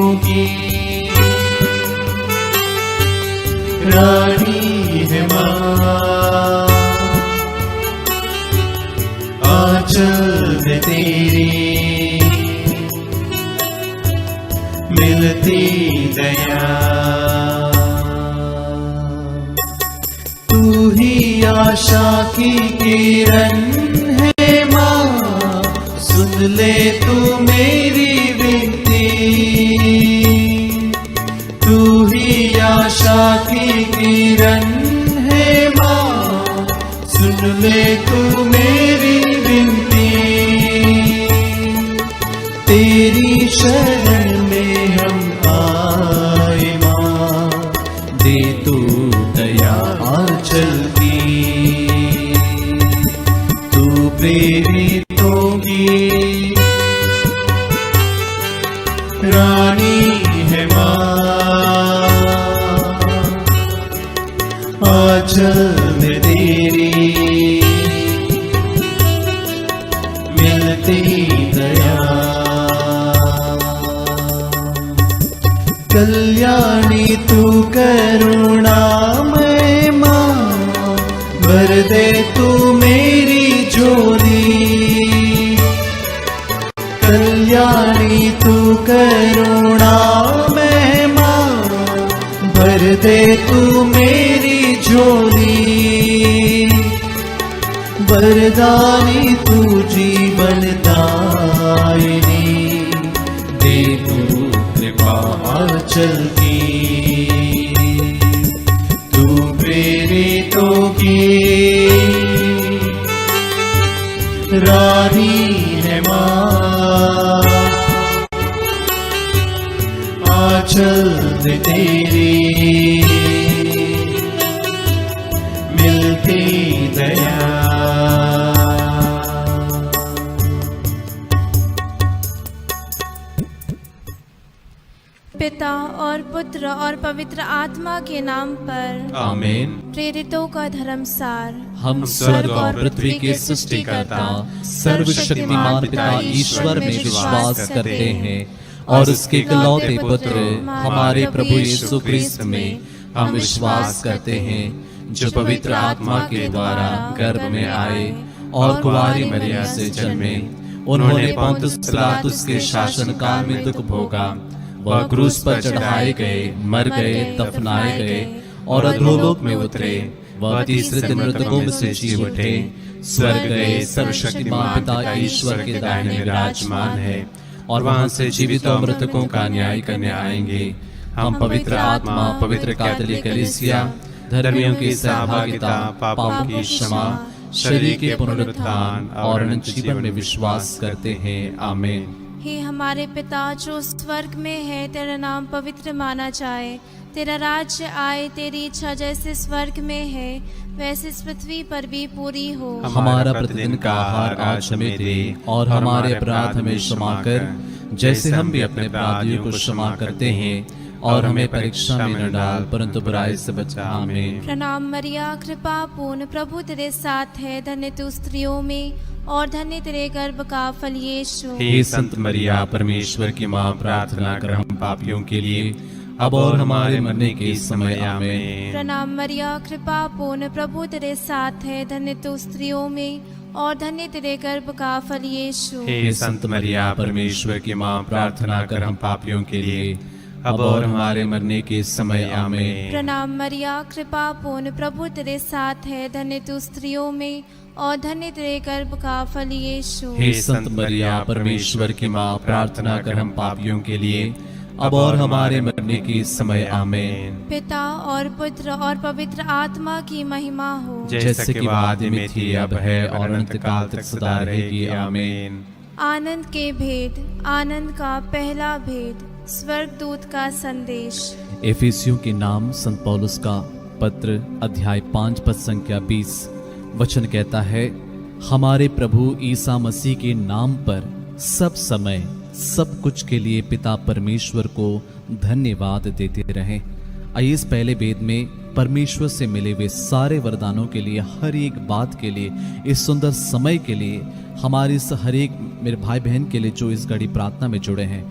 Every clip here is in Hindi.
होगी, रानी है माँ। आंचल में तेरे मिलती दया, तू ही आशा की किरण है माँ। सुन ले तू मेरी विनती, तू ही आशा की किरण है माँ। सुन ले तू मेरी विनती, तेरी शरण में हम आए माँ। दे तू दया आंचल की, तू प्रेरित होगी, रानी है माँ। आंचल में तेरी मिलती दया, कल्याणी तू करुणामय माँ। भर दे तू मेरी झोली, कल्याणी तू करुणामय माँ। भर दे तू मेरी झोली, वरदानी तू जीवनदायिनी। दे तू कृपा आंचल की, तू प्रेरित होगी, रानी है माँ। आंचल में तेरी मिलती दया। पिता और पुत्र और पवित्र आत्मा के नाम पर आमीन। प्रेरितों का धर्मसार। हम स्वर्ग और पृथ्वी के सृष्टिकर्ता सर्वशक्तिमान पिता ईश्वर में विश्वास करते हैं और उसके इकलौते पुत्र हमारे प्रभु यीशु क्रिस्त में हम विश्वास करते हैं, जो पवित्र आत्मा के द्वारा गर्भ में आए और कुंवारी मरिया से जन्मे। उन्होंने पोंतुस पिलातुस के शासन काल में दुख भोगा, वह क्रूस पर चढ़ाए गए, मर गए, दफनाए गए और अधोलोक में उतरे। वह तीसरे दिन मृतकों में से जी उठे, स्वर्ग गए, सर्वशक्तिमान पिता ईश्वर के दाहिने विराजमान है और वहां से जीवित और मृतकों का न्याय करने आएंगे। हम पवित्र आत्मा, पवित्र कैथोलिक कलीसिया, धर्मियों की सहभागिता, पापों की क्षमा, शरीर के पुनरुत्थान और अनंत जीवन में विश्वास करते हैं। आमीन। हे हमारे पिता जो स्वर्ग में है, तेरा नाम पवित्र माना जाए, तेरा राज्य आए, तेरी इच्छा जैसे स्वर्ग में है वैसे इस पृथ्वी पर भी पूरी हो। हमारा प्रतिदिन का आहार आज हमें दे और हमारे अपराध हमें क्षमा कर, जैसे हम भी अपने अपराधियों को क्षमा करते हैं, और हमें परीक्षा में न डाल परंतु बुराई से बचा। आमीन। प्रणाम मरिया, कृपा पूर्ण, प्रभु तेरे साथ है, धन्य तू स्त्रियों में और धन्य तेरे गर्भ का फल यीशु। हे संत मरिया, परमेश्वर की माँ, प्रार्थना कर हम पापियों के लिए अब और हमारे मरने के समय। आमीन। प्रणाम मरिया, कृपा पूर्ण, प्रभु तेरे साथ है, धन्य तू स्त्रियों में और धन्य तेरे गर्भ का फल यीशु। हे संत मरिया, परमेश्वर की माँ, प्रार्थना कर हम पापियों के लिए अब और हमारे मरने के समय। आमीन। प्रणाम मरिया, कृपा पूर्ण, प्रभु तेरे साथ है, धन्य तू स्त्रियों में और धन्य तेरे गर्भ का फल यीशु। हे संत मरिया, परमेश्वर की माँ, प्रार्थना कर हम पापियों के लिए अब और हमारे मरने के समय। आमीन। पिता और पुत्र और पवित्र आत्मा की महिमा हो, जैसे कि आदि में थी, अब है और अनंत काल तक सदा रहेगी। आमीन। आनंद के भेद। आनंद का पहला भेद, स्वर्गदूत का संदेश। एफिसियों के नाम संत पौलुस का पत्र, अध्याय 5 पद संख्या 20। वचन कहता है, हमारे प्रभु ईसा मसीह के नाम पर सब समय सब कुछ के लिए पिता परमेश्वर को धन्यवाद देते रहें। आइए इस पहले वेद में परमेश्वर से मिले हुए सारे वरदानों के लिए, हर एक बात के लिए, इस सुंदर समय के लिए, हमारे इस हर एक मेरे भाई बहन के लिए जो इस घड़ी प्रार्थना में जुड़े हैं,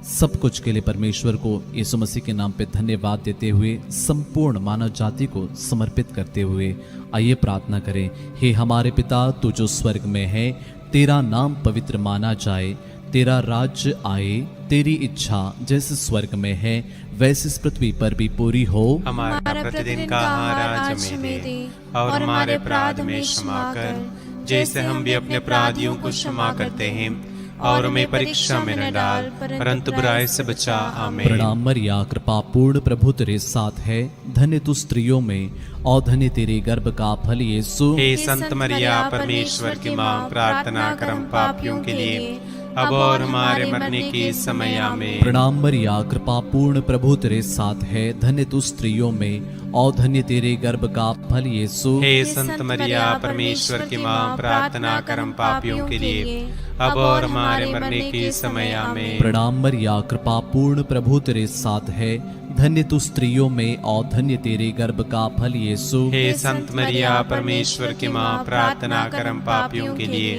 सब कुछ के लिए परमेश्वर को यीशु मसीह के नाम पे धन्यवाद देते हुए संपूर्ण मानव जाति को समर्पित करते हुए आइए प्रार्थना करें। हे हमारे पिता, तू जो स्वर्ग में है, तेरा नाम पवित्र माना जाए, तेरा राज्य आए, तेरी इच्छा जैसे स्वर्ग में है वैसे इस पृथ्वी पर भी पूरी हो। हमारा प्रतिदिन का आहार आज हमें दे, और हमारे अपराध में क्षमा कर, जैसे हम भी अपने अपराधियों को क्षमा करते हैं, और हमें परीक्षा में न डाल, परंतु बुराई से बचा। आमीन। प्रणाम मरिया, कृपा पूर्ण, प्रभु तेरे साथ है, धन्य तू स्त्रियों में और धन्य तेरे गर्भ का फल यीशु। हे संत मरिया, परमेश्वर की माँ, प्रार्थना कर हम पापियों के लिए, अब और हमारे मरने के समय। आमीन। प्रणाम मरिया, कृपा पूर्ण, प्रभु तेरे साथ है, धन्य तू स्त्रियों में और धन्य तेरे गर्भ का फल यीशु। हे संत मरिया, परमेश्वर की माँ, प्रार्थना कर हम पापियों के लिए, अब और हमारे मरने के समय। आमीन। प्रणाम मरिया, कृपा पूर्ण, प्रभु तेरे साथ है, धन्य तू स्त्रियों में और धन्य तेरे गर्भ का फल यीशु। हे संत मरिया, परमेश्वर की माँ, प्रार्थना कर हम पापियों के लिए,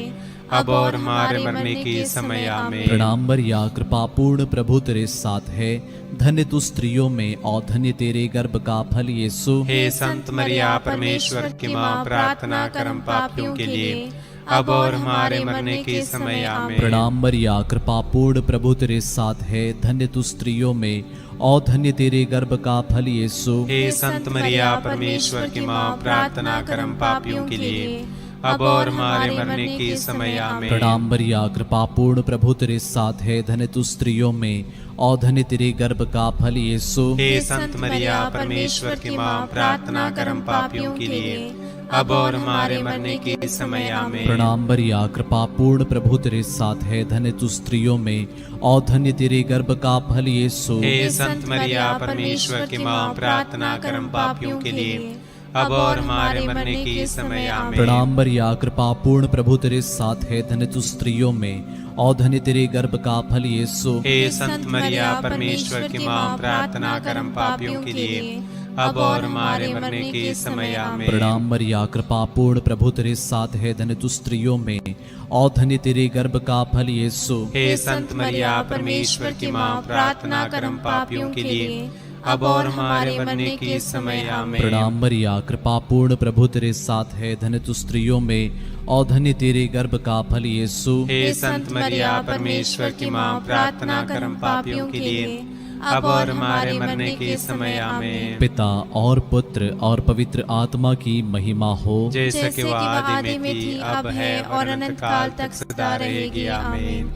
अब और हमारे मरने के समय। आमीन। प्रणाम मरिया, कृपा पूर्ण, प्रभु तेरे साथ है, धन्य तू स्त्रियों में और धन्य तेरे गर्भ का फल यीशु। हे संत मरिया, परमेश्वर की माँ, प्रार्थना कर हम पापियों के लिए, अब और हमारे मरने के समय। आमीन। प्रणाम मरिया, कृपा पूर्ण, प्रभु तेरे साथ है, धन्य तू स्त्रियों में और धन्य तेरे गर्भ का फल यीशु। हे संत मरिया, परमेश्वर की माँ, प्रार्थना कर हम पापियों के लिए, अब और हमारे मरने के समय। आमीन। प्रणाम मरिया, कृपा पूर्ण, प्रभु तेरे साथ है, धन्य तू स्त्रियों में और धन्य तेरे गर्भ का फल यीशु। हे संत मरिया, परमेश्वर की माँ, प्रार्थना कर हम पापियों के लिए, अब और हमारे मरने के समय। आमीन। प्रणाम मरिया, कृपा पूर्ण, प्रभु तेरे साथ है, धन्य तू स्त्रियों में और धन्य तेरे गर्भ का फल यीशु। हे संत मरिया, परमेश्वर की माँ, प्रार्थना कर हम पापियों के लिए, अब और हमारे मरने के समय। आमीन। प्रणाम मरिया, कृपा पूर्ण, प्रभु तेरे साथ है, धन्य तू स्त्रियों में और धन्य तेरे गर्भ का फल यीशु। हे संत मरिया, परमेश्वर की माँ, प्रार्थना कर हम पापियों के लिए, अब और हमारे मरने के समय। आमीन। प्रणाम मरिया, कृपा पूर्ण, प्रभु तेरे साथ है, धन्य तू स्त्रियों में और धन्य तेरे गर्भ का फल यीशु। हे संत मरिया, परमेश्वर की माँ, प्रार्थना कर हम पापियों के लिए, अब और हमारे मरने के समय। आमीन। प्रणाम मरिया, कृपा पूर्ण, प्रभु तेरे साथ है, धन्य तू स्त्रियों में और धन्य तेरे गर्भ का फल यीशु। हे संत मरिया, परमेश्वर की माँ, प्रार्थना कर हम पापियों के लिए, अब और हमारे मरने के समय। आमीन। पिता और पुत्र और पवित्र आत्मा की महिमा हो, जैसे कि वो आदि में थी, अब है और अनंत काल तक सदा रहेगी। आमीन।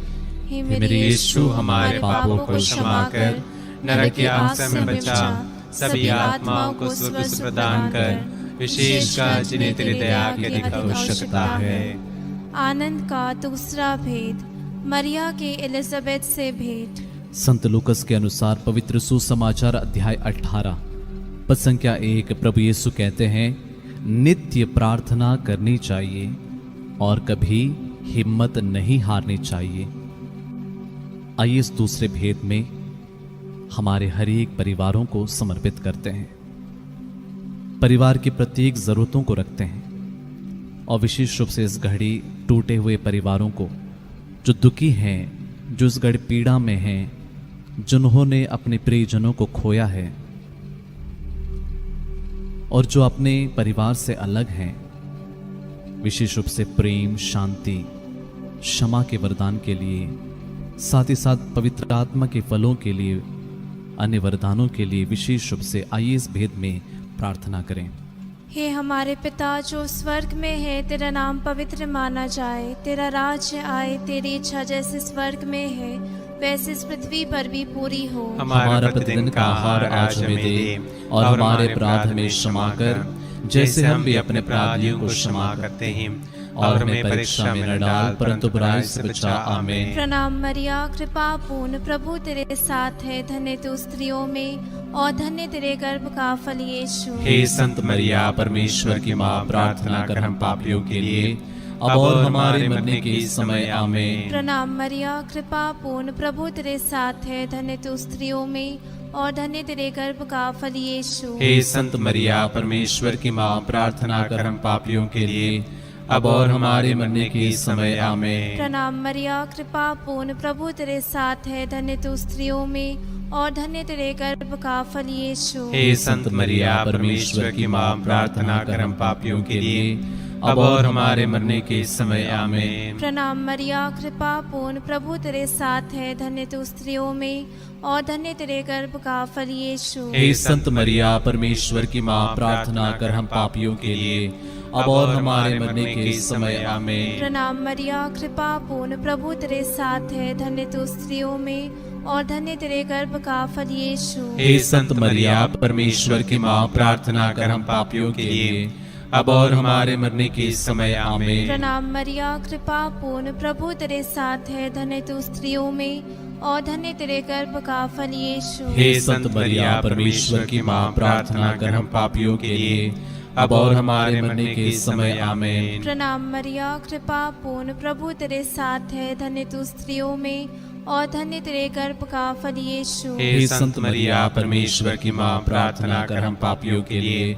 हे मेरे यीशु, हमारे पापों को क्षमा कर, नरक की आग से हमें बचा, सभी आत्माओं को स्वर्ग से प्रदान कर, विशेषकर जिन्हें तेरी दया की अधिक आवश्यकता है। आनंद का दूसरा भेद, मरिया के एलिजाबेथ से भेंट। संत लूकस के अनुसार पवित्र सुसमाचार अध्याय 18 पद संख्या 1। प्रभु यीशु कहते हैं, नित्य प्रार्थना करनी चाहिए और कभी हिम्मत नहीं हारनी चाहिए। आइए इस दूसरे भेद में हमारे हर एक परिवारों को समर्पित करते हैं, परिवार की प्रत्येक जरूरतों को रखते हैं और विशेष रूप से इस घड़ी टूटे हुए परिवारों को, जो दुखी हैं, जो इस घड़ी पीड़ा में हैं, जिन्होंने अपने प्रियजनों को खोया है और जो अपने परिवार से अलग हैं, विशेष रूप से प्रेम, शांति, क्षमा के वरदान के लिए, साथ ही साथ पवित्र आत्मा के फलों के लिए, अन्य वरदानों के लिए विशेष रूप से आइए इस भेद में प्रार्थना करें। हे हमारे पिता जो स्वर्ग में है, तेरा नाम पवित्र माना जाए, तेरा राज्य आए, तेरी इच्छा जैसे स्वर्ग में है वैसे इस पृथ्वी पर भी पूरी हो। हमारा प्रतिदिन का आहार आज हमें दे, और हमारे अपराध हमें क्षमा कर, जैसे हम भी अपने अपराधियों को क्षमा करते हैं, और हमें परीक्षा में न डाल, परंतु बुराई से बचा। आमीन। प्रणाम मरिया, कृपा पूर्ण, प्रभु तेरे साथ है, धन्य तू स्त्रियों में और धन्य तेरे गर्भ का फल यीशु। हे संत मरिया, परमेश्वर की माँ, प्रार्थना कर हम पापियों के लिए, अब और हमारे मरने के समय। आमीन। प्रणाम मरिया, कृपा पूर्ण, प्रभु तेरे साथ है, धन्य तू स्त्रियों में और धन्य तेरे गर्भ का फल यीशु। हे संत मरिया, परमेश्वर की माँ, प्रार्थना कर हम पापियों के लिए, अब और हमारे मरने के समय आमीन। प्रणाम मरिया, कृपा पूर्ण, प्रभु तेरे साथ है, धन्य तू स्त्रियों में और धन्य तेरे गर्भ का फल यीशु। हे संत मरिया, परमेश्वर की माँ, प्रार्थना कर हम पापियों के लिए, अब और हमारे मरने के समय आमीन। प्रणाम मरिया, कृपा पूर्ण, प्रभु तेरे साथ है, धन्य तू स्त्रियों में और धन्य तेरे गर्भ का फल यीशु। हे संत मरिया, परमेश्वर की माँ, प्रार्थना कर हम पापियों के लिए, अब और हमारे मरने के समय आमीन। प्रणाम मरिया, कृपा पूर्ण, प्रभु तेरे साथ है, धन्य तू स्त्रियों में और धन्य तेरे गर्भ का फल यीशु। हे संत मरिया, परमेश्वर की माँ, प्रार्थना कर हम पापियों के लिए, अब और हमारे मरने के समय आमीन। प्रणाम मरिया, कृपा पूर्ण, प्रभु तेरे साथ है, धन्य तू स्त्रियों में और धन्य तेरे गर्भ का फल यीशु। हे संत मरिया, परमेश्वर की माँ, प्रार्थना कर हम पापियों के लिए, अब और हमारे मरने के समय आमीन। प्रणाम मरिया, कृपा पूर्ण, प्रभु तेरे साथ है, धन्य तू स्त्रियों में और धन्य तेरे गर्भ का फल यीशु। हे संत मरिया, परमेश्वर की माँ, प्रार्थना कर हम पापियों के लिए,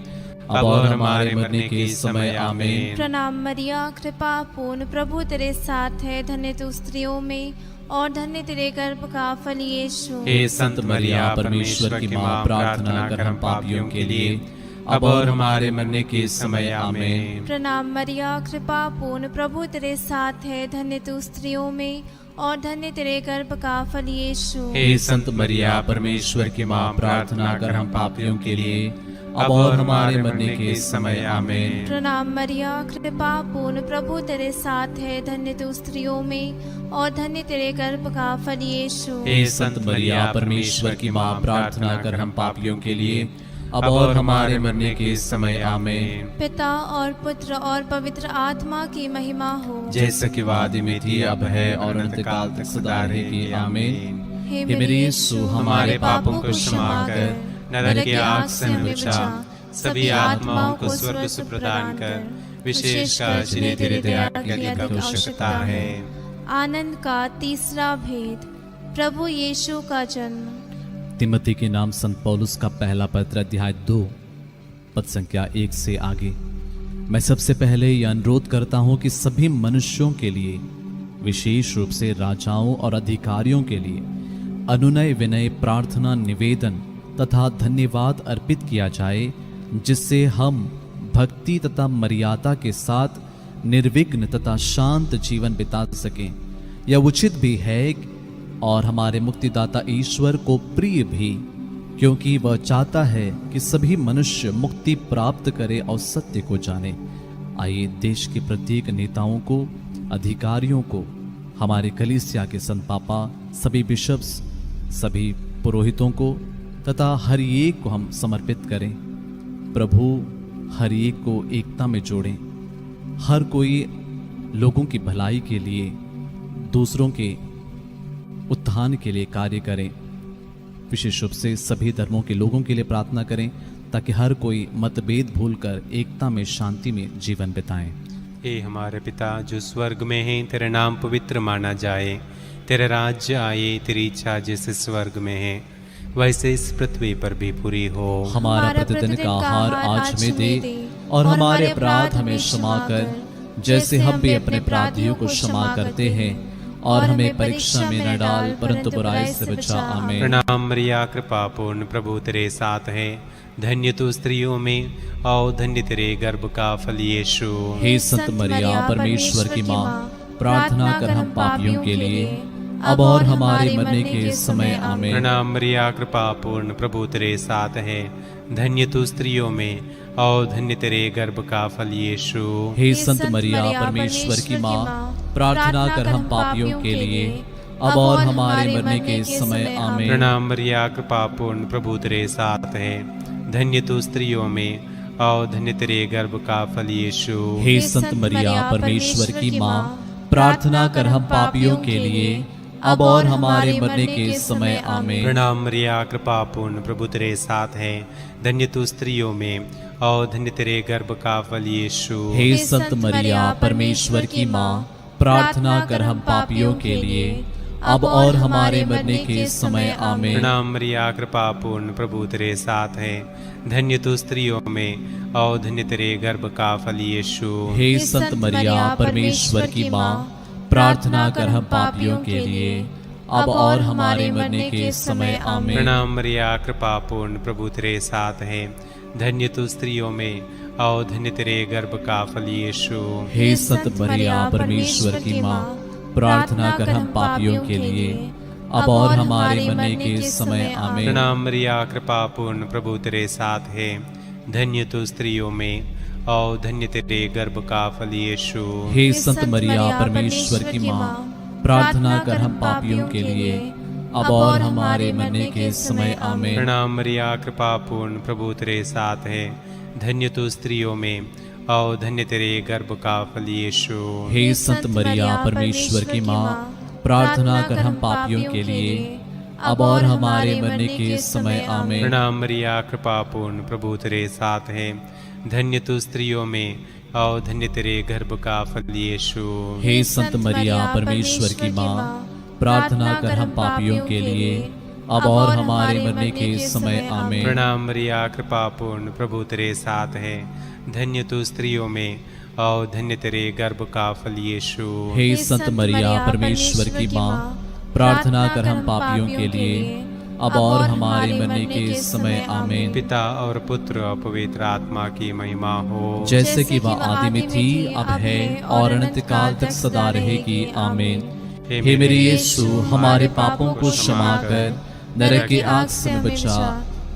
अब और हमारे मरने के समय आमीन। प्रणाम मरिया, कृपा पूर्ण, प्रभु तेरे साथ है, धन्य तू स्त्रियों में और धन्य तेरे गर्भ का फल यीशु। हे संत मरिया, परमेश्वर की माँ, प्रार्थना कर हम पापियों के लिए, अब और हमारे मरने के समय आमीन। प्रणाम मरिया, कृपा पूर्ण, प्रभु तेरे साथ है, धन्य तू स्त्रियों में और धन्य तेरे गर्भ का फल यीशु। हे संत मरिया, परमेश्वर की माँ, प्रार्थना कर हम पापियों के लिए, अब और हमारे मरने के समय आमीन। प्रणाम मरिया, कृपा पूर्ण, प्रभु तेरे साथ है, धन्य तू स्त्रियों में और धन्य तेरे गर्भ का फल यीशु। हे संत मरिया, परमेश्वर की माँ, प्रार्थना कर हम पापियों के लिए, अब और हमारे मरने के समय आमीन। पिता और पुत्र और पवित्र आत्मा की महिमा हो, जैसा कि वादी में थी, अब है और अनंतकाल तक सदा रहेगी आमीन। हे मेरे यीशु, हमारे पापों को क्षमा कर, नरक की आग से हमें बचा, सभी आत्माओं को स्वर्ग से प्रदान कर, विशेषकर जिन्हें तेरे दया की अधिक आवश्यकता है। आनंद का तीसरा भेद, प्रभु यीशु का जन्म। तिमोथी के नाम संत पौलुस का पहला पत्र, अध्याय 2, पद संख्या 1 से आगे। मैं सबसे पहले यह अनुरोध करता हूं कि सभी मनुष्यों के लिए, विशेष रूप से राजाओं और अधिकारियों के लिए, अनुनय विनय, प्रार्थना, निवेदन तथा धन्यवाद अर्पित किया जाए, जिससे हम भक्ति तथा मर्यादा के साथ निर्विघ्न तथा शांत जीवन बिता सकें। यह उचित भी है और हमारे मुक्तिदाता ईश्वर को प्रिय भी, क्योंकि वह चाहता है कि सभी मनुष्य मुक्ति प्राप्त करें और सत्य को जाने। आइए देश के प्रत्येक नेताओं को, अधिकारियों को, हमारे कलीसिया के संत पापा, सभी बिशप्स, सभी पुरोहितों को तथा हर एक को हम समर्पित करें। प्रभु हर एक को एकता में जोड़ें, हर कोई लोगों की भलाई के लिए, दूसरों के उत्थान के लिए कार्य करें। विशेष रूप से सभी धर्मों के लोगों के लिए प्रार्थना करें, ताकि हर कोई मतभेद भूलकर एकता में, शांति में जीवन बिताएं। हे हमारे पिता जो स्वर्ग में है, तेरा नाम पवित्र माना जाए, तेरा राज्य आए, तेरी इच्छा जैसे स्वर्ग में है वैसे इस पृथ्वी पर भी पूरी हो। हमारा प्रतिदिन का आहार आज हमें दे, और हमारे अपराध हमें क्षमा कर, जैसे हम भी अपने अपराधियों को क्षमा करते हैं, और हमें परीक्षा में न डाल, परंतु बुराई से बचा। आमीन। प्रणाम मरिया, कृपा पूर्ण, प्रभु तेरे साथ है, धन्य तू स्त्रियों में और धन्य तेरे गर्भ का फल यीशु। हे संत मरिया, परमेश्वर की माँ, प्रार्थना कर हम पापियों के लिए, अब और हमारे मरने के समय। आमीन। प्रणाम मरिया, कृपा पूर्ण, प्रभु तेरे साथ है, धन्य तू स्त्रियों में और धन्य तेरे गर्भ का फल यीशु। हे संत मरिया, परमेश्वर की माँ, प्रार्थना कर हम पापियों के लिए, अब और हमारे मरने के समय। आमीन। प्रणाम मरिया, कृपा पूर्ण, प्रभु तेरे साथ है, धन्य तू स्त्रियों में और धन्य तेरे गर्भ का फल यीशु। हे संत मरिया, परमेश्वर की माँ, प्रार्थना कर हम पापियों के लिए, अब और हमारे मरने के समय। आमीन। प्रणाम मरिया, कृपा पूर्ण, प्रभु तेरे साथ है, धन्य तू स्त्रियों में और धन्य तेरे गर्भ का फल यीशु। हे संत मरिया, परमेश्वर की माँ, प्रार्थना कर हम पापियों के लिए, अब और हमारे मरने के समय आमीन। प्रणाम मरिया, कृपा पूर्ण, प्रभु तेरे साथ है। धन्य तू स्त्रियों में और धन्य तेरे गर्भ का फल यीशु। हे संत मरिया, परमेश्वर की माँ, प्रार्थना कर हम पापियों के लिए, अब और हमारे मरने के समय आमीन। प्रणाम मरिया, कृपा पूर्ण, प्रभु तेरे साथ है। धन्य तू स्त्रियों में और धन्य तेरे गर्भ का फल यीशु। हे संत मरिया, परमेश्वर की माँ, प्रार्थना कर हम पापियों के लिए, अब और हमारे मरने के समय आमीन। प्रणाम मरिया, कृपा पूर्ण, प्रभु तेरे साथ है। धन्य तू स्त्रियों में और धन्य तेरे गर्भ का फल यीशु। हे संत मरिया, परमेश्वर की माँ, प्रार्थना कर हम पापियों के लिए, अब और हमारे मरने के समय आमीन। प्रणाम मरिया, कृपा पूर्ण, प्रभु तेरे साथ है। धन्य तू स्त्रियों में और धन्य तेरे गर्भ का फल यीशु। हे संत मरिया, परमेश्वर की माँ, प्रार्थना कर हम पापियों के लिए, अब और हमारे मरने के समय आमीन। प्रणाम मरिया, कृपा पूर्ण, प्रभु तेरे साथ है। धन्य तू स्त्रियों में और धन्य तेरे गर्भ का फल यीशु। हे संत मरिया, परमेश्वर की माँ, प्रार्थना कर हम पापियों के लिए, अब और हमारे मरने के समय आमीन। प्रणाम मरिया, कृपा पूर्ण, प्रभु तेरे साथ है। धन्य तू स्त्रियों में और धन्य तेरे गर्भ का फल यीशु। हे संत मरिया, परमेश्वर की माँ, प्रार्थना कर हम पापियों के लिए, अब और हमारे मरने के समय आमीन। पिता और पुत्र और पवित्र आत्मा की महिमा हो, जैसे कि वह आदि में थी, अब है और अनंत काल तक सदा रहेगी आमीन। हे मेरे यीशु, हमारे पापों को क्षमा कर, नरक की आग से बचा,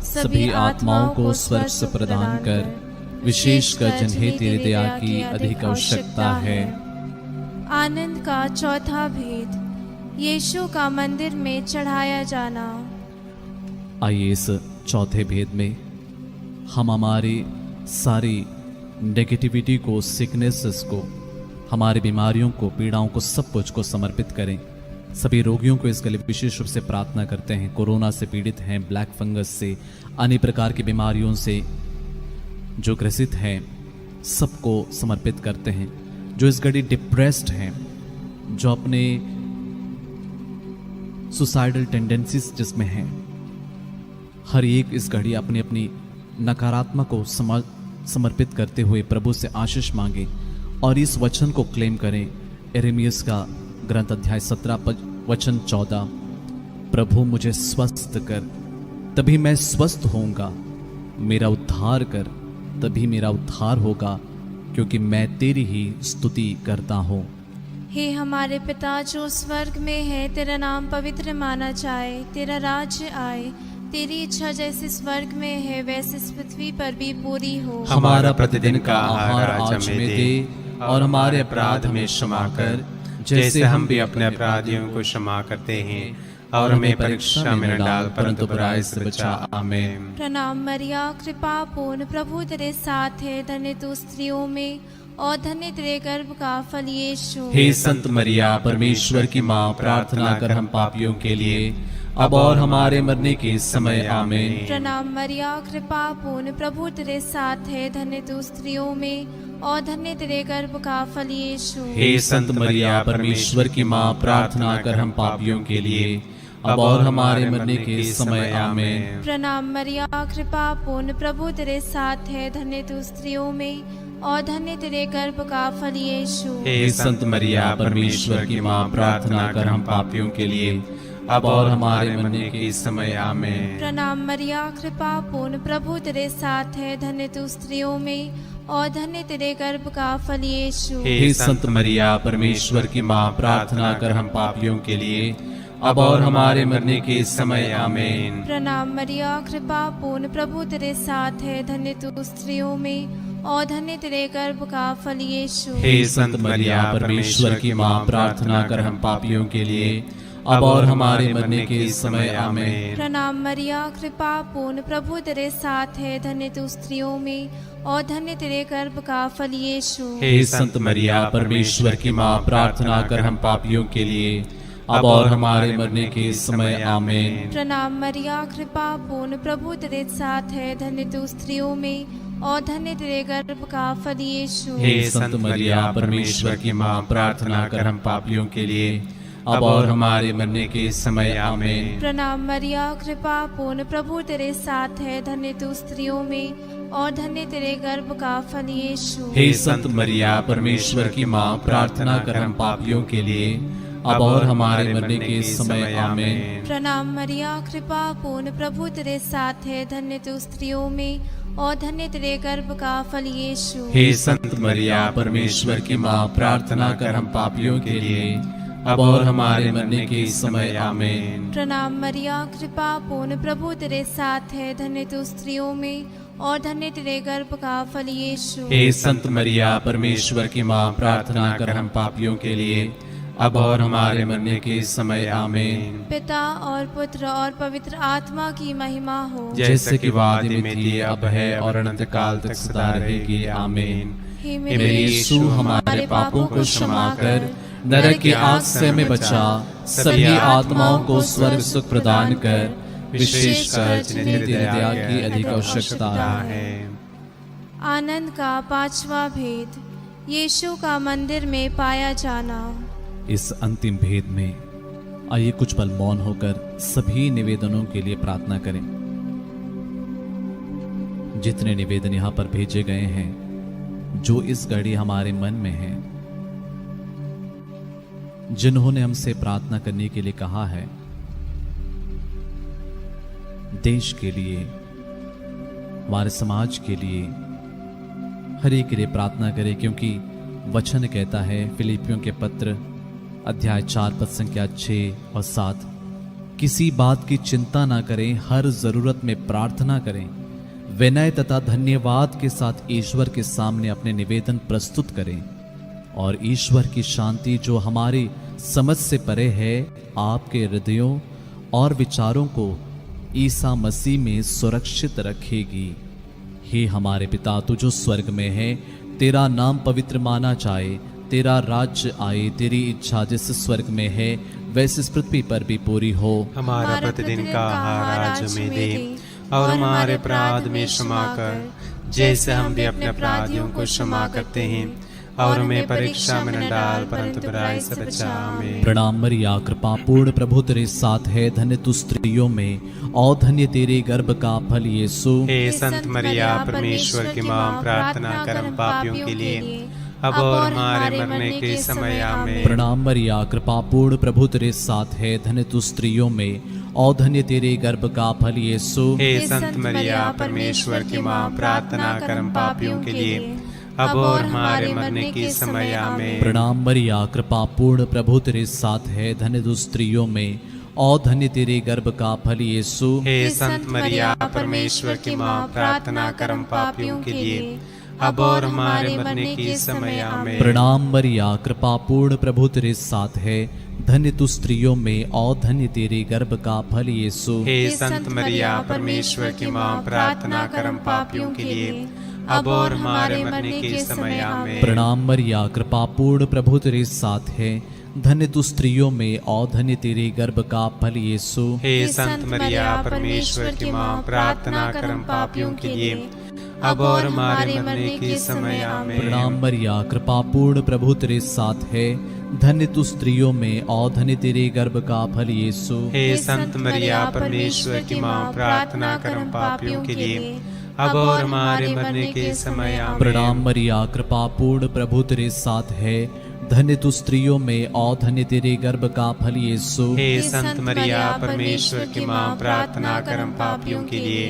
सभी आत्माओं को स्वर्ग से प्रदान कर, विशेषकर जिन्हें तेरी दया की अधिक आवश्यकता है। आनंद का चौथा भेद, यीशु का मंदिर में चढ़ाया जाना। आइए इस चौथे भेद में हम हमारी सारी नेगेटिविटी को, सिकनेसेस को, हमारी बीमारियों को, पीड़ाओं को, सब कुछ को समर्पित करें। सभी रोगियों को इसके लिए विशेष रूप से प्रार्थना करते हैं। कोरोना से पीड़ित हैं, ब्लैक फंगस से, अन्य प्रकार की बीमारियों से जो ग्रसित हैं, सबको समर्पित करते हैं। जो इस घड़ी डिप्रेस्ड हैं, जो अपने सुसाइडल टेंडेंसीज जिसमें हैं, हर एक इस घड़ी अपनी अपनी नकारात्मक को समर्पित करते हुए प्रभु से आशीष मांगे और इस वचन को क्लेम करें। यिर्मयाह का ग्रंथ अध्याय 17 वचन 14, प्रभु मुझे स्वस्थ कर, तभी मैं स्वस्थ होऊंगा, मेरा उद्धार कर, तभी मेरा उद्धार होगा, क्योंकि मैं तेरी ही स्तुति करता हूँ। हे हमारे पिता जो स्वर्ग में है, तेरा नाम पवित्र माना जाए, तेरा राज्य आए, तेरी इच्छा जैसे स्वर्ग में है वैसे इस पृथ्वी पर भी पूरी हो। हमारा प्रतिदिन का आहार आज हमें दे, और हमारे अपराध में क्षमा कर, जैसे हम भी अपने अपराधियों को क्षमा करते हैं, और हमें परीक्षा में न डाल, परंतु बुराई से बचा। आमीन। प्रणाम मरिया, कृपा पूर्ण, प्रभु तेरे साथ है। धन्य तू स्त्रियों में और धन्य तेरे गर्भ का फल यीशु। हे संत मरिया, परमेश्वर की माँ, प्रार्थना कर हम पापियों के लिए, अब और हमारे मरने के समय आमीन। प्रणाम मरिया, कृपा पूर्ण, प्रभु तेरे साथ है। धन्य तू स्त्रियों में और धन्य तेरे गर्भ का फल यीशु। हे संत मरिया, परमेश्वर की माँ, प्रार्थना कर हम पापियों के लिए, अब और हमारे मरने के समय आमीन। प्रणाम मरिया, कृपा पूर्ण, प्रभु तेरे साथ है। धन्य तू स्त्रियों में और धन्य तेरे गर्भ का फल यीशु। हे संत मरिया, परमेश्वर की माँ, प्रार्थना कर हम पापियों के लिए, अब और हमारे मरने के समय आमीन। प्रणाम मरिया, कृपा पूर्ण, प्रभु तेरे साथ है। धन्य तू स्त्रियों में और धन्य तेरे गर्भ का फल यीशु। हे संत मरिया, परमेश्वर की माँ, प्रार्थना कर हम पापियों के लिए, अब और हमारे मरने के समय आमीन। प्रणाम मरिया, कृपा पूर्ण, प्रभु तेरे साथ है। धन्य तू स्त्रियों में और धन्य तेरे गर्भ का फल यीशु। हे संत मरिया, परमेश्वर की माँ, प्रार्थना कर हम पापियों के लिए, अब और हमारे मरने के समय आमीन। प्रणाम मरिया, कृपा पूर्ण, प्रभु तेरे साथ है। धन्य तू स्त्रियों में और धन्य तेरे गर्भ का फल यीशु। हे संत मरिया, परमेश्वर की माँ, प्रार्थना कर हम पापियों के लिए, अब और हमारे मरने के समय आमीन। प्रणाम मरिया, कृपा पूर्ण, प्रभु तेरे साथ है। धन्य तू स्त्रियों में और धन्य तेरे गर्भ का फल यीशु। हे संत मरिया, परमेश्वर की माँ, प्रार्थना कर हम पापियों के लिए, अब और हमारे मरने के समय आमीन। प्रणाम मरिया, कृपा पूर्ण, प्रभु तेरे साथ है, धन्य तू स्त्रियों में और धन्य तेरे गर्भ का फल यीशु। हे संत मरिया, परमेश्वर की माँ, प्रार्थना कर हम पापियों के लिए, अब और हमारे मरने के समय आमीन। प्रणाम मरिया, कृपा पूर्ण, प्रभु तेरे साथ है, धन्य तू स्त्रियों में और धन्य तेरे गर्भ का फल यीशु। हे संत मरिया, परमेश्वर की माँ, प्रार्थना कर हम पापियों के लिए, अब और हमारे मरने के समय आमीन। प्रणाम मरिया, कृपा पूर्ण, प्रभु तेरे साथ है, धन्य तू स्त्रियों में और धन्य तेरे गर्भ का फल यीशु। हे संत मरिया, परमेश्वर की माँ, प्रार्थना कर हम पापियों के लिए, अब और हमारे मरने के समय आमीन। पिता और पुत्र और पवित्र आत्मा की महिमा हो, जैसे कि वादी में थी, अब है और अनंत काल तक सदा रहेगी आमीन। हे मेरे यीशु, हमारे पापों को क्षमा कर, नरक की आग से हमें बचा, सभी आत्माओं को स्वर्ग सुख प्रदान कर, विशेषकर जिन्हें तेरी दया की अधिक आवश्यकता है। आनंद का पांचवा भेद, यीशु का मंदिर में पाया जाना। इस अंतिम भेद में आइए कुछ पल मौन होकर सभी निवेदनों के लिए प्रार्थना करें। जितने निवेदन यहाँ पर भेजे गए हैं, जो इस घड़ी हमारे मन में हैं, जिन्होंने हमसे प्रार्थना करने के लिए कहा है, देश के लिए, हमारे समाज के लिए, हर एक के लिए प्रार्थना करें, क्योंकि वचन कहता है फिलिपियों के पत्र अध्याय 4 पद संख्या 6 और 7, किसी बात की चिंता ना करें, हर जरूरत में प्रार्थना करें, विनय तथा धन्यवाद के साथ ईश्वर के सामने अपने निवेदन प्रस्तुत करें, और ईश्वर की शांति जो हमारी समझ से परे है, आपके हृदयों और विचारों को ईसा मसीह में सुरक्षित रखेगी। हे हमारे पिता, तू जो स्वर्ग में है, तेरा नाम पवित्र माना जाए, तेरा राज्य आए, तेरी इच्छा जैसे स्वर्ग में है वैसे इस पृथ्वी पर भी पूरी हो। हमारा प्रतिदिन का आहार आज हमें दे, और हमारे अपराध में क्षमा कर, जैसे हम भी अपने अपराधियों को क्षमा करते हैं, और हमें परीक्षा में न डाल, परंतु बुराई से बचा। आमीन। प्रणाम मरिया, कृपा पूर्ण, प्रभु तेरे साथ है, धन्य तू स्त्रियों में और धन्य तेरे गर्भ का फल यीशु। हे संत मरिया, परमेश्वर की माँ, प्रार्थना कर हम पापियों के लिए, अब और हमारे मरने के समय आमीन। प्रणाम मरिया, कृपा पूर्ण, प्रभु तेरे साथ है, धन्य तू स्त्रियों में और धन्य तेरे गर्भ का फल यीशु। हे संत मरिया, परमेश्वर की माँ, प्रार्थना कर हम पापियों के लिए, अब और हमारे मरने के समय आमीन। प्रणाम मरिया, कृपा पूर्ण, प्रभु तेरे साथ है, धन्य तू स्त्रियों में और धन्य तेरे गर्भ का फल यीशु। हे संत मरिया, परमेश्वर की माँ, प्रार्थना कर हम पापियों के लिए, अब और हमारे मरने के समय आमीन। प्रणाम मरिया, कृपा पूर्ण, प्रभु तेरे साथ है, धन्य तू स्त्रियों में और धन्य तेरे गर्भ का फल यीशु। हे संत मरिया, परमेश्वर की माँ, प्रार्थना कर हम पापियों के लिए, अब और हमारे मरने के समय आमीन। प्रणाम मरिया, कृपा पूर्ण, प्रभु तेरे साथ है, धन्य तू स्त्रियों में और धन्य तेरे गर्भ का फल यीशु। हे संत मरिया, परमेश्वर की माँ, प्रार्थना कर हम पापियों के लिए, अब और हमारे मरने के समय आमीन। प्रणाम मरिया, कृपा पूर्ण, प्रभु तेरे साथ है, धन्य तू स्त्रियों में और धन्य तेरे गर्भ का फल यीशु। हे संत मरिया, परमेश्वर की माँ, प्रार्थना कर हम पापियों के लिए, अब और हमारे मरने के समय आमीन। प्रणाम मरिया, कृपा पूर्ण, प्रभु तेरे साथ है, धन्य तू स्त्रियों में और धन्य तेरे गर्भ का फल यीशु। हे संत मरिया, परमेश्वर की माँ, प्रार्थना कर हम पापियों के लिए,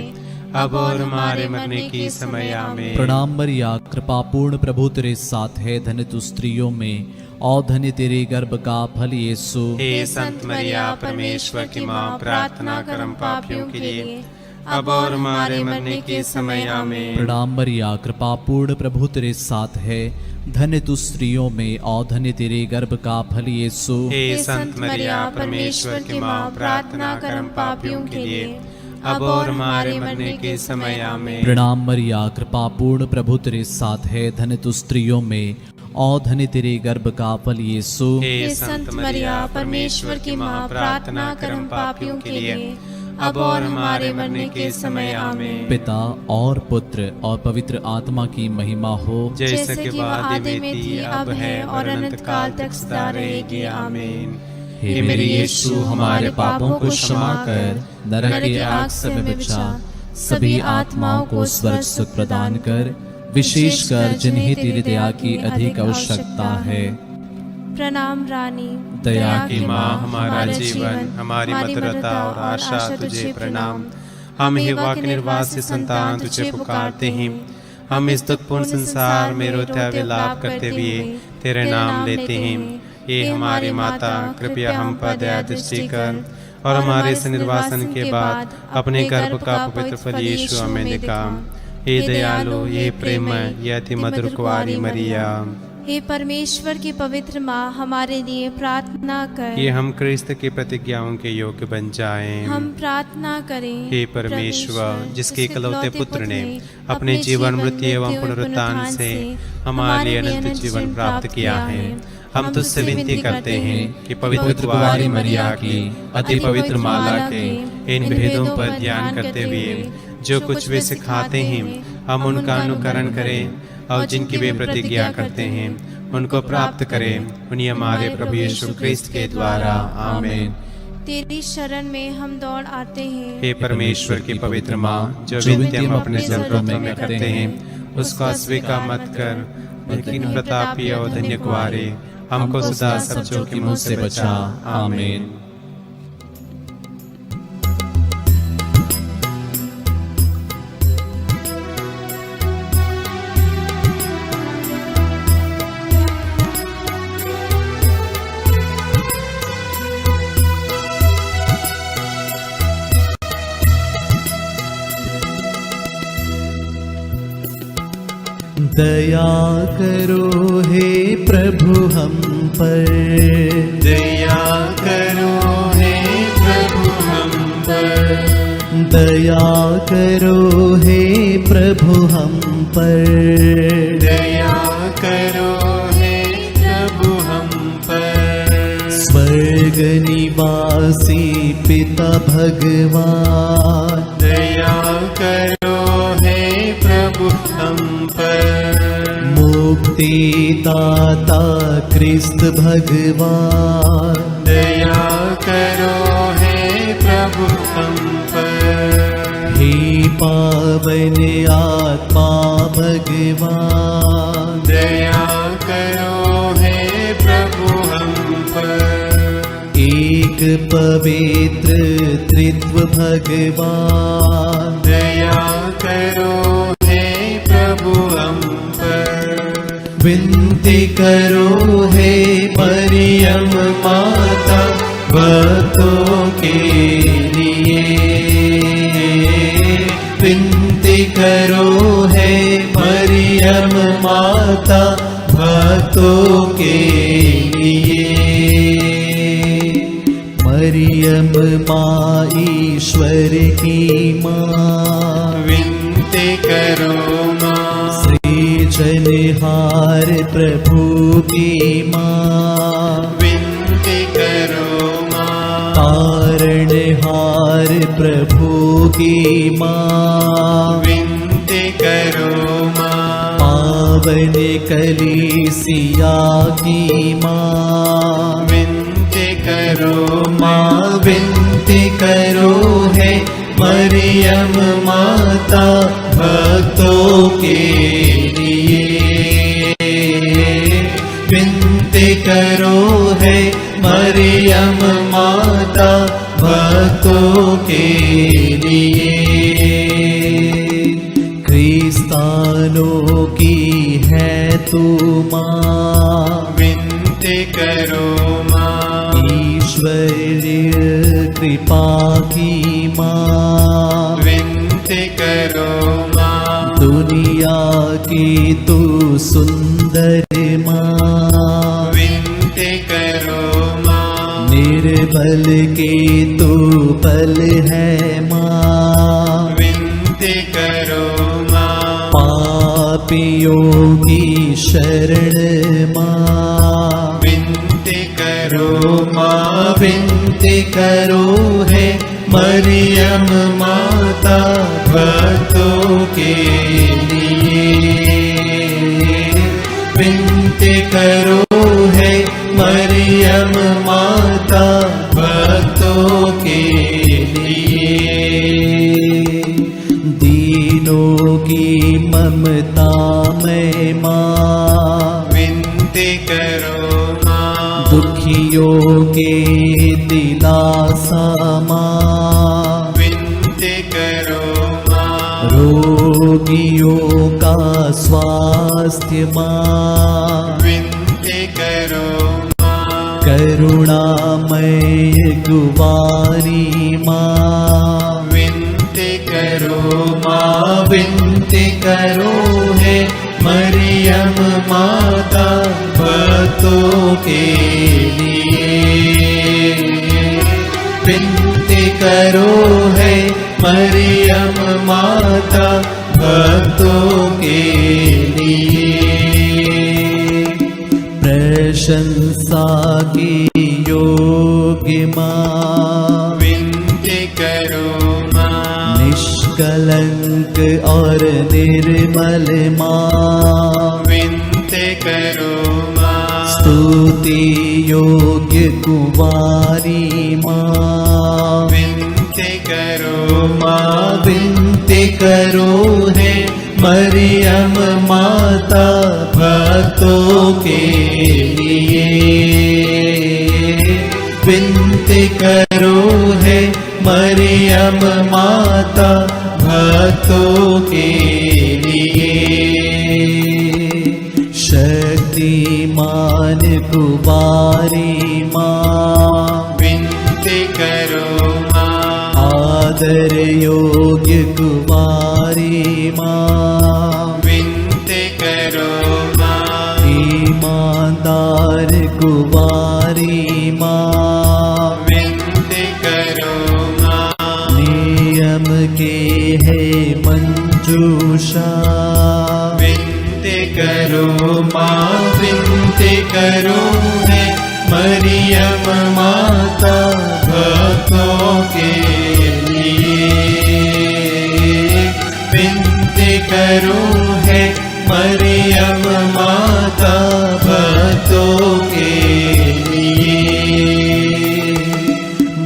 अब और हमारे मरने के समय आमीन। प्रणाम मरिया, कृपा पूर्ण, प्रभु तेरे साथ है, धन्य तू स्त्रियों में और धन्य तेरे गर्भ का फल यीशु। हे संत मरिया, परमेश्वर की माँ, प्रार्थना कर हम पापियों के लिए, अब और हमारे मरने के समय आमीन। प्रणाम मरिया, कृपा पूर्ण, प्रभु तेरे साथ है, धन्य तू स्त्रियों में और धन्य तेरे गर्भ का फल यीशु। हे संत मरिया, परमेश्वर की माँ, प्रार्थना कर हम पापियों के लिए, अब और हमारे मरने के समय आमीन। प्रणाम मरिया, कृपा पूर्ण, प्रभु तेरे साथ है, धन्य तू स्त्रियों में और धन्य तेरे गर्भ का फल यीशु। हे संत मरिया, परमेश्वर की माँ, प्रार्थना कर हम पापियों के लिए, अब और हमारे मरने के समय आमीन। पिता और पुत्र और पवित्र आत्मा की महिमा हो, जैसे कि वादी में थी, अब है और अनंत काल तक सदा रहेगी आमीन। हे मेरे यीशु, हमारे पापों को क्षमा कर, नरक की आग से हमें बचा, सभी आत्माओं को स्वर्ग सुख प्रदान कर, विशेषकर जिन्हें तेरी दया की अधिक आवश्यकता है। प्रणाम रानी, दया की माँ, हमारा जीवन, हमारी मधुरता और आशा तुझे प्रणाम। हम हेवा के निर्वासी संतान तुझे पुकारते हैं। हम इस दुखपूर्ण संसार में रोते विलाप करते हुए तेरे नाम लेते हैं। ये हमारी माता, कृपया हम पर दया दृष्टि कर और हमारे इस निर्वासन के बाद अपने गर्भ का पवित्र फल यीशु हमें दिखा। हे दयालु, ये प्रेममय, ये अति मधुर कुंवारी मरिया, हे परमेश्वर की पवित्र माँ, हमारे लिए प्रार्थना कर। ये हम क्रिस्त की प्रतिज्ञाओं के योग्य बन जाएं। हम प्रार्थना करें। हे परमेश्वर, जिसके इकलौते पुत्र ने अपने जीवन, मृत्यु एवं पुनरुत्थान से हमारे लिए अनंत जीवन प्राप्त किया है, हम तुझसे विनती करते हैं कि पवित्र कुंवारी मरिया की अति पवित्र माला के इन भेदों पर ध्यान करते हुए जो कुछ वे सिखाते हैं, हम उनका अनुकरण करें और जिनकी वे प्रतिज्ञा करते हैं उनको प्राप्त करें। उन्हीं हमारे प्रभु यीशु क्रिस्त के द्वारा, आमीन। तेरी शरण में हम दौड़ आते हैं। हे परमेश्वर की पवित्र माँ, जो विनती हम अपने जरूरतों में करते हैं उसको अस्वीकार मत कर, लेकिन प्रतापी और धन्य कुंवारे, हमको सदा सब जोखिमों से बचा। आमीन। दया करो हे प्रभु हम पर, दया करो हे प्रभु हम पर, दया करो हे प्रभु हम पर, दया करो हे प्रभु हम पर। स्वर्ग निवासी पिता भगवान, दया करो हे प्रभु हम पर। मुक्ति दाता क्रिस्त भगवान, दया करो हे प्रभु हम पर। हे पावन आत्मा भगवान, दया करो हे प्रभु हम पर। एक पवित्र त्रित्व भगवान, दया करो हे प्रभु हम पर। विनती करो हे मरियम माता भक्तों के लिए, विनती करो हे मरियम माता भक्तों के लिए। मरियम माँ ईश्वर की माँ, विनती करो माँ। सृजनहार प्रभु की माँ, विनती करो माँ। तारणहार प्रभु की माँ, विनती करो माँ। पावन कलीसिया की माँ, विनती करो माँ। विनती करो है मरियम माता भक्तों के लिए, विनती करो है मरियम माता भक्तों के लिए। क्रिस्तानों की है तू माँ, विनती करो माँ। ईश्वरीय कृपा की माँ, विनती करो माँ। दुनिया की तू सुंदर माँ, विनती करो माँ। निर्बल के तू बल है माँ, विनती करो माँ। पापियों की शरण माँ, विनती करो माँ। विनती करो है मरियम माता भक्तों के लिए, विनती करो है मरियम माता ममता में माँ, विनती करो माँ। दुखियों के दिलासा माँ, विनती करो माँ। रोगियों का स्वास्थ्य माँ, विनती करो माँ। करुणामय कुवारी माँ, विनती करो माँ विनती करो है मरियम माता भक्तों के लिए। विनती करो है मरियम माता भक्तों के लिए। प्रशंसा की योग्य माँ, विनती करो माँ। निष्कलंक और निर्मल माँ, विनती करो माँ। स्तुति योग्य कुवारी माँ, विनती करो माँ विनती करो है मरियम माता भक्तों के लिए। विनती करो है मरियम माता भक्तों के लिए। शक्तिमान कुवारी माँ, विनती करो माँ। आदर योग्य कुवारी माँ, विनती करो माँ। ईमानदार कुवारी माँ, विनती करो माँ। नियम के है मंजूषा, विनती करो माँ विनती करो है मरियम माता भक्तों के लिए। विनती करो है मरियम माता भक्तों के लिए।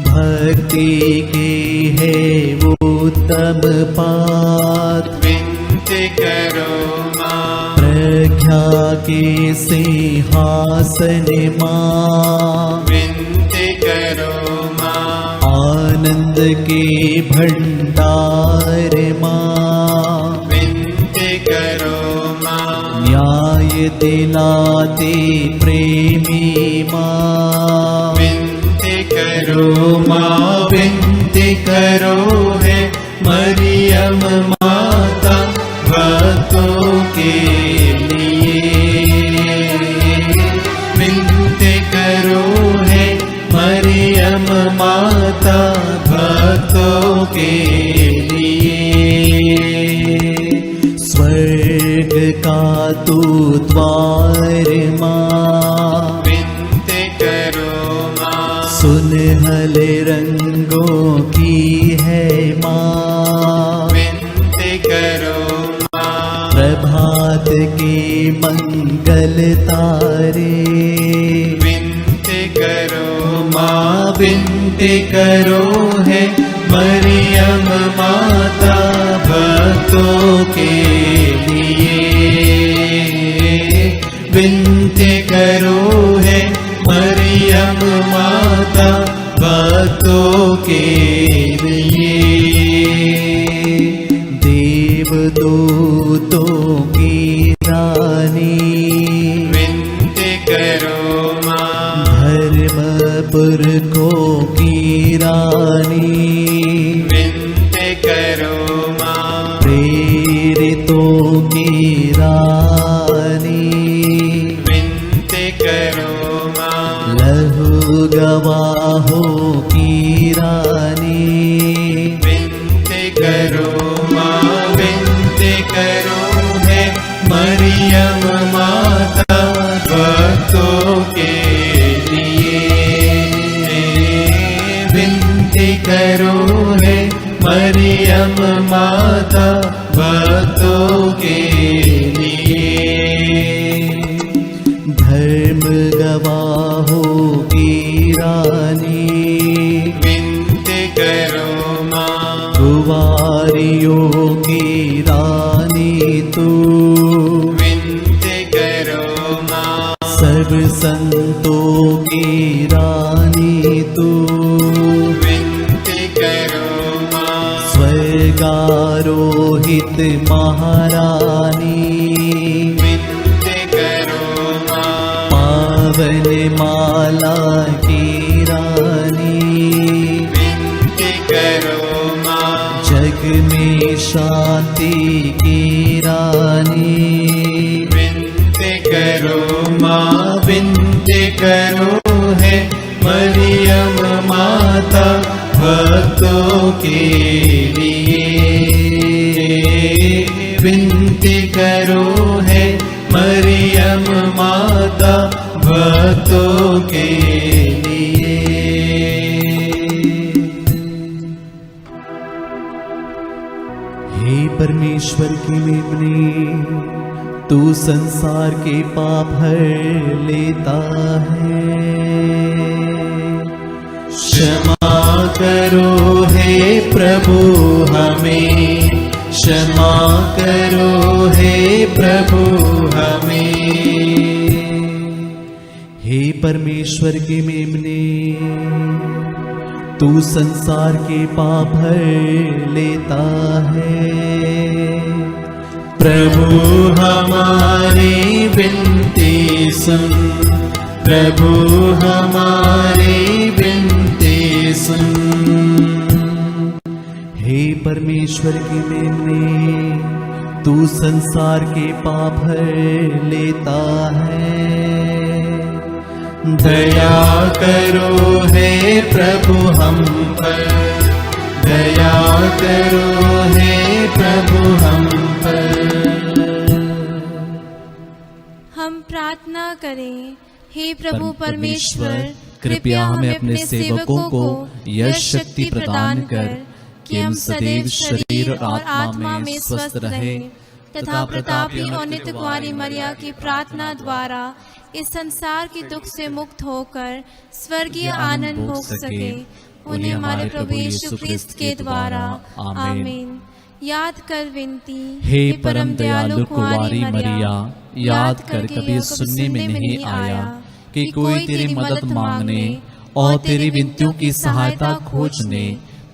भक्ति के है वो उत्तम पात, विनती करो माँ। प्रज्ञा के सिंहासन माँ, विनती करो माँ। आनंद के भंडार माँ, विनती करो माँ। न्याय दिलाते प्रेमी माँ, विनती करो माँ विनती करो है मरियम माता भक्तों के लिए। विनती करो है मरियम माता भक्तों के लिए। स्वर्ग का तू द्वार माँ, विनती करो माँ। सुनहल रंगों की है माँ, विनती करो माँ। प्रभात के मंगल तारे, विनती करो माँ विनती करो है मरियम माता भक्तों के लिए। विनती करो है मरियम माता भक्तों के लिए। देवदूतों की रानी, विनती करो माँ। धर्म पुरखों की रानी, विनती करो माँ। प्रेरितों की रानी, विनती करो माँ। लहू गवाहों की रानी, विनती करो माँ। विनती करो है मरियम माता भक्तों के लिए। विनती करो है मरियम माता भक्तों के लिए। धर्म गवाहों की रानी, विनती करो माँ। कुवारियों की रानी तू, सब संतों की रानी तू, विनती करो माँ। स्वर्गारोहित महारानी, विनती करो माँ। पावन माला की रानी, विनती करो माँ। जग में शांति की रानी, विनती करो माँ। विनती करो है मरियम माता भक्तों के लिए। विनती करो है मरियम माता भक्तों के लिए। हे परमेश्वर की मेमने, तू संसार के पाप हर लेता है। क्षमा करो हे प्रभु हमें, क्षमा करो हे प्रभु हमें। हे परमेश्वर के मेमने, तू संसार के पाप हर लेता है। प्रभु हमारी विनती सुन, प्रभु हमारी विनती सुन। हे परमेश्वर की मेमने, तू संसार के पाप हर लेता है। दया करो हे प्रभु हम पर, दया करो हे प्रभु हम पर। हम प्रार्थना करें। हे प्रभु परमेश्वर, कृपया हमें अपने सेवकों को यश शक्ति प्रदान कर कि हम सदैव शरीर और आत्मा में स्वस्थ रहे तथा प्रतापी और नित्य कुंवारी मरिया की प्रार्थना द्वारा इस संसार के दुख से मुक्त होकर स्वर्गीय आनंद भोग सके। उन्हें हमारे प्रभु यीशु क्रिस्त के द्वारा आमीन। याद कर विनती। हे परम दयालु कुंवारी मरिया, याद कर कभी सुनने में नहीं आया कि कोई तेरी मदद मांगने और तेरी विनतियों की सहायता खोजने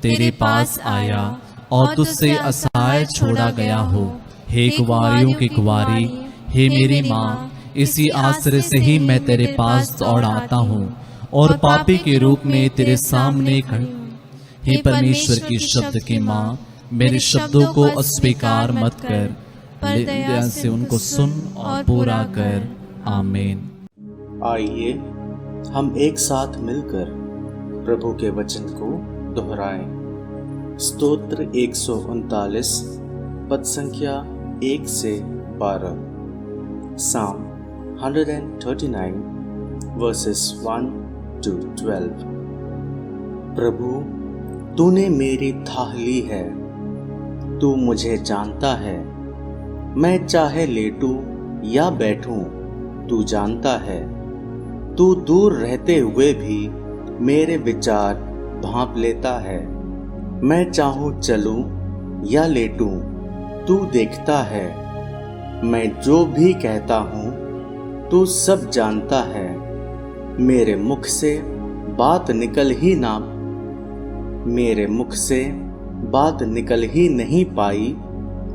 तेरे पास आया और तुझसे असहाय छोड़ा गया हो। हे कुंवारियों की कुंवारी, हे मेरी माँ, इसी आश्रय से ही मैं तेरे पास दौड़ आता हूँ और पापी के रूप में तेरे सामने खड़ी हूँ। हे परमेश्वर की शब्द की माँ, मेरे शब्दों को अस्वीकार मत कर, पर दया से उनको सुन और पूरा कर। आमीन। आइए हम एक साथ मिलकर प्रभु के वचन को दोहराएं। स्तोत्र 139 पद संख्या 1 से 12। Psalm 139 verses 1 to 12। प्रभु, तूने मेरी थाह ली है, तू मुझे जानता है। मैं चाहे लेटूं या बैठूं, तू जानता है। तू दूर रहते हुए भी मेरे विचार भांप लेता है। मैं चाहूं चलूं या लेटूं, तू देखता है। मैं जो भी कहता हूँ तू सब जानता है। मेरे मुख से बात निकल ही नहीं पाई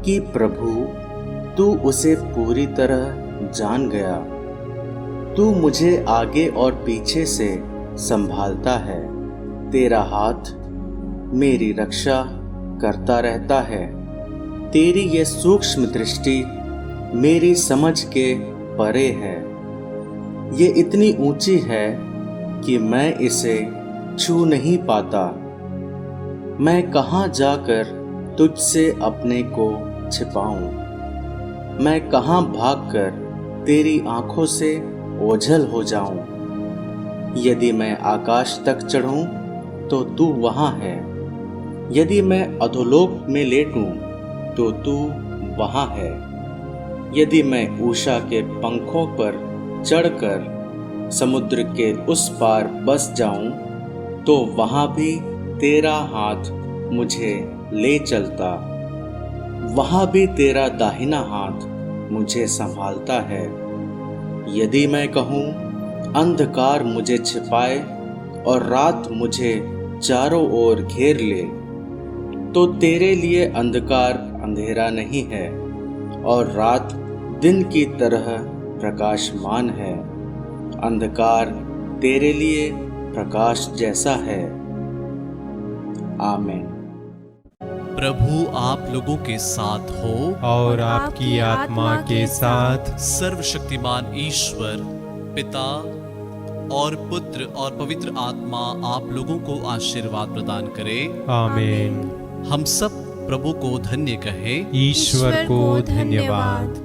कि प्रभु तू उसे पूरी तरह जान गया। तू मुझे आगे और पीछे से संभालता है। तेरा हाथ मेरी रक्षा करता रहता है। तेरी ये सूक्ष्म दृष्टि मेरी समझ के परे है। ये इतनी ऊंची है कि मैं इसे छू नहीं पाता। मैं कहाँ जाकर तुझसे अपने को छिपाऊं? मैं कहाँ भागकर तेरी आंखों से ओझल हो जाऊं? यदि मैं आकाश तक चढ़ूं तो तू वहाँ है। यदि मैं अधोलोक में लेटूं तो तू वहाँ है। यदि मैं ऊषा के पंखों पर चढ़कर समुद्र के उस पार बस जाऊं तो वहाँ भी तेरा हाथ मुझे ले चलता। वहाँ भी तेरा दाहिना हाथ मुझे संभालता है। यदि मैं कहूँ अंधकार मुझे छिपाए और रात मुझे चारों ओर घेर ले, तो तेरे लिए अंधकार अंधेरा नहीं है और रात दिन की तरह प्रकाशमान है। अंधकार तेरे लिए प्रकाश जैसा है। आमीन। प्रभु आप लोगों के साथ हो और आपकी आत्मा के साथ। सर्वशक्तिमान ईश्वर पिता और पुत्र और पवित्र आत्मा आप लोगों को आशीर्वाद प्रदान करे। आमीन। हम सब प्रभु को धन्य कहें। ईश्वर को धन्यवाद।